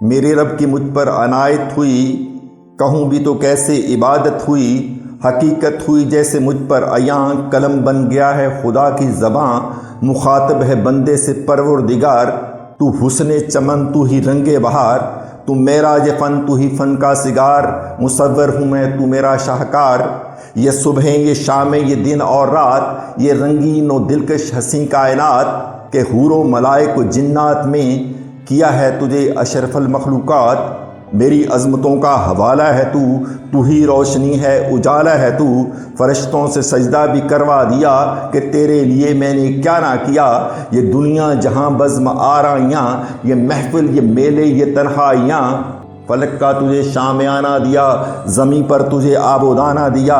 میرے رب کی مجھ پر عنایت ہوئی، کہوں بھی تو کیسے عبادت ہوئی، حقیقت ہوئی جیسے مجھ پر عیاں، قلم بن گیا ہے خدا کی زباں، مخاطب ہے بندے سے پروردگار، تو حسن چمن تو ہی رنگ بہار، تو معراج فن تو ہی فن کا سگار، مصور ہوں میں تو میرا شاہکار، یہ صبحیں یہ شامیں یہ دن اور رات، یہ رنگین و دلکش حسین کائنات، کہ حور و ملائک و جنات میں کیا ہے تجھے اشرف المخلوقات، میری عظمتوں کا حوالہ ہے تو ہی روشنی ہے اجالا ہے تو، فرشتوں سے سجدہ بھی کروا دیا کہ تیرے لیے میں نے کیا نہ کیا، یہ دنیا جہاں بزم آرائیاں، یہ محفل یہ میلے یہ تنہائیاں، فلک کا تجھے شامیانہ دیا، زمیں پر تجھے آب و دانہ دیا،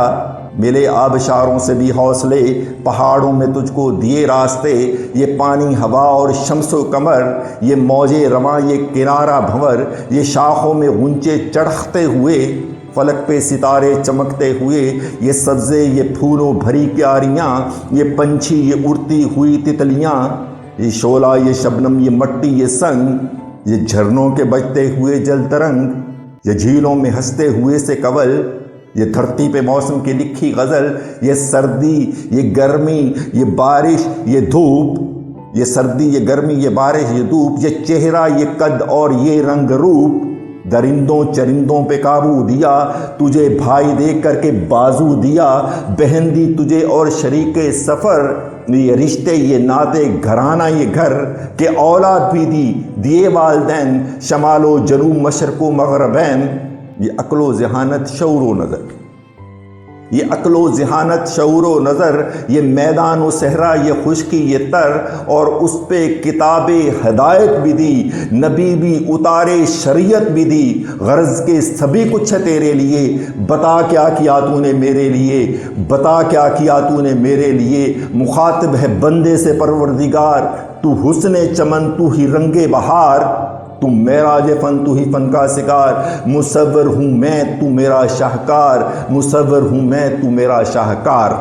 ملے آبشاروں سے بھی حوصلے، پہاڑوں میں تجھ کو دیے راستے، یہ پانی ہوا اور شمس و قمر، یہ موجے رواں یہ کنارہ بھنور، یہ شاخوں میں غنچے چڑھتے ہوئے، فلک پہ ستارے چمکتے ہوئے، یہ سبزے یہ پھولوں بھری کیاریاں، یہ پنچھی یہ اڑتی ہوئی تتلیاں، یہ شعلہ یہ شبنم یہ مٹی یہ سنگ، یہ جھرنوں کے بجتے ہوئے جل ترنگ، یہ جھیلوں میں ہنستے ہوئے سے کنول، یہ دھرتی پہ موسم کی لکھی غزل، یہ سردی یہ گرمی یہ بارش یہ دھوپ، یہ سردی یہ گرمی یہ بارش یہ دھوپ، یہ چہرہ یہ قد اور یہ رنگ روپ، درندوں چرندوں پہ قابو دیا، تجھے بھائی دیکھ کر کے بازو دیا، بہن دی تجھے اور شریک سفر، یہ رشتے یہ ناتے گھرانہ یہ گھر، کہ اولاد بھی دیے والدین، شمال و جنوب مشرق و مغربین، یہ عقل و ذہانت شعور و نظر، یہ عقل و ذہانت شعور و نظر، یہ میدان و صحرا یہ خشکی یہ تر، اور اس پہ کتاب ہدایت بھی دی، نبی بھی اتارے شریعت بھی دی، غرض کے سبھی کچھ ہے تیرے لیے، بتا کیا کیا تو نے میرے لیے، بتا کیا کیا تو نے میرے لیے، مخاطب ہے بندے سے پروردگار، تو حسن چمن تو ہی رنگ بہار، تو معراج فن تو ہی فن کا سگار، مصور ہوں میں تو میرا شاہکار، مصور ہوں میں تو میرا شاہکار۔